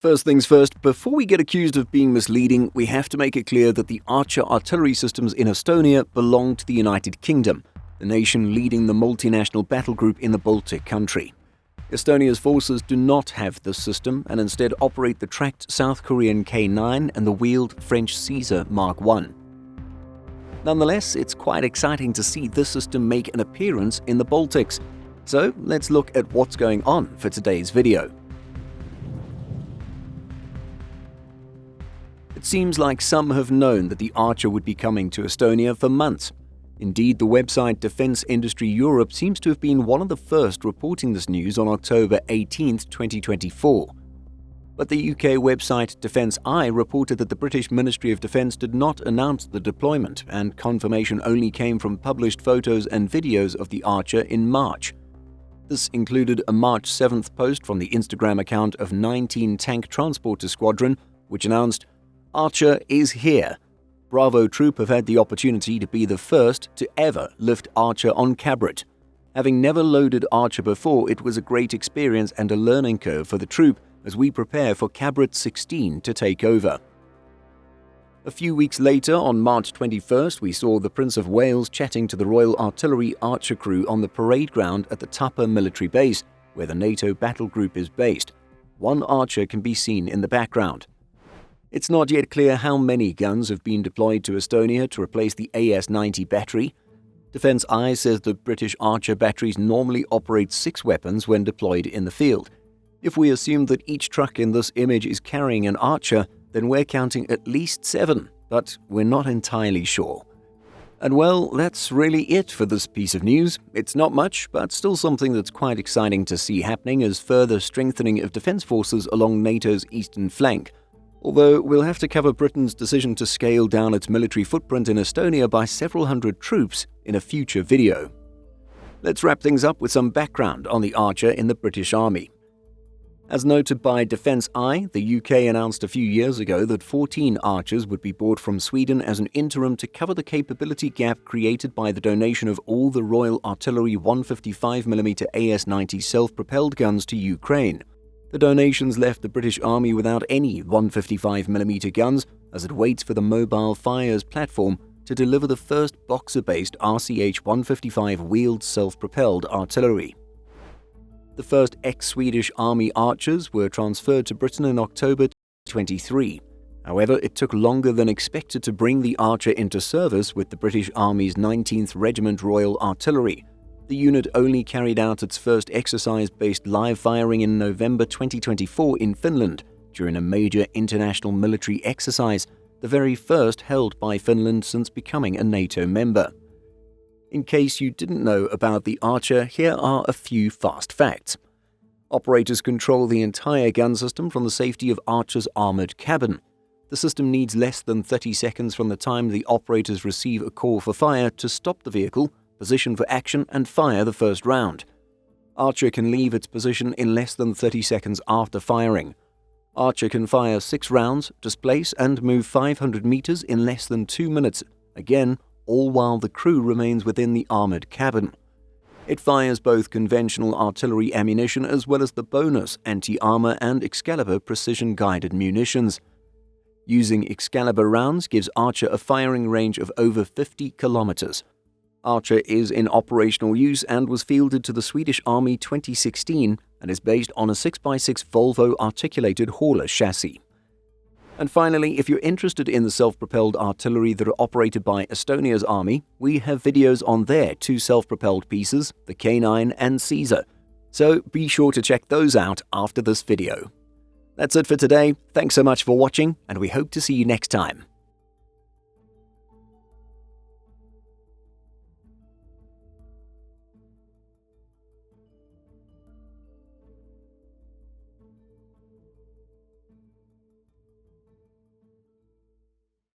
First things first, before we get accused of being misleading, we have to make it clear that the Archer artillery systems in Estonia belong to the United Kingdom, the nation leading the multinational battle group in the Baltic country. Estonia's forces do not have this system and instead operate the tracked South Korean K9 and the wheeled French Caesar Mark I. Nonetheless, it's quite exciting to see this system make an appearance in the Baltics. So let's look at what's going on for today's video. It seems like some have known that the Archer would be coming to Estonia for months. Indeed, the website Defense Industry Europe seems to have been one of the first reporting this news on October 18, 2024. But the UK website Defence Eye reported that the British Ministry of Defence did not announce the deployment, and confirmation only came from published photos and videos of the Archer in March. This included a March 7th post from the Instagram account of 19 Tank Transporter Squadron, which announced, "Archer is here. Bravo Troop have had the opportunity to be the first to ever lift Archer on Cabrit. Having never loaded Archer before, it was a great experience and a learning curve for the troop as we prepare for Cabrit 16 to take over." A few weeks later, on March 21st, we saw the Prince of Wales chatting to the Royal Artillery Archer crew on the parade ground at the Tapa military base, where the NATO Battlegroup is based. One Archer can be seen in the background. It's not yet clear how many guns have been deployed to Estonia to replace the AS-90 battery. Defence Eye says the British Archer batteries normally operate 6 weapons when deployed in the field. If we assume that each truck in this image is carrying an Archer, then we're counting at least 7, but we're not entirely sure. And well, that's really it for this piece of news. It's not much, but still something that's quite exciting to see happening as further strengthening of defence forces along NATO's eastern flank. Although we'll have to cover Britain's decision to scale down its military footprint in Estonia by several hundred troops in a future video. Let's wrap things up with some background on the Archer in the British Army. As noted by Defence Eye, the UK announced a few years ago that 14 Archers would be bought from Sweden as an interim to cover the capability gap created by the donation of all the Royal Artillery 155mm AS-90 self-propelled guns to Ukraine. The donations left the British Army without any 155mm guns as it waits for the Mobile Fires platform to deliver the first Boxer-based RCH-155 wheeled self-propelled artillery. The first ex-Swedish Army Archers were transferred to Britain in October 2023. However, it took longer than expected to bring the Archer into service with the British Army's 19th Regiment Royal Artillery. The unit only carried out its first exercise-based live firing in November 2024 in Finland during a major international military exercise, the very first held by Finland since becoming a NATO member. In case you didn't know about the Archer, here are a few fast facts. Operators control the entire gun system from the safety of Archer's armoured cabin. The system needs less than 30 seconds from the time the operators receive a call for fire to stop the vehicle, position for action, and fire the first round. Archer can leave its position in less than 30 seconds after firing. Archer can fire 6 rounds, displace, and move 500 meters in less than 2 minutes, again, all while the crew remains within the armored cabin. It fires both conventional artillery ammunition as well as the bonus anti-armor and Excalibur precision-guided munitions. Using Excalibur rounds gives Archer a firing range of over 50 kilometers. Archer is in operational use and was fielded to the Swedish Army 2016 and is based on a 6x6 Volvo articulated hauler chassis. And finally, if you're interested in the self-propelled artillery that are operated by Estonia's army, we have videos on their 2 self-propelled pieces, the K9 and Caesar. So be sure to check those out after this video. That's it for today. Thanks so much for watching, and we hope to see you next time.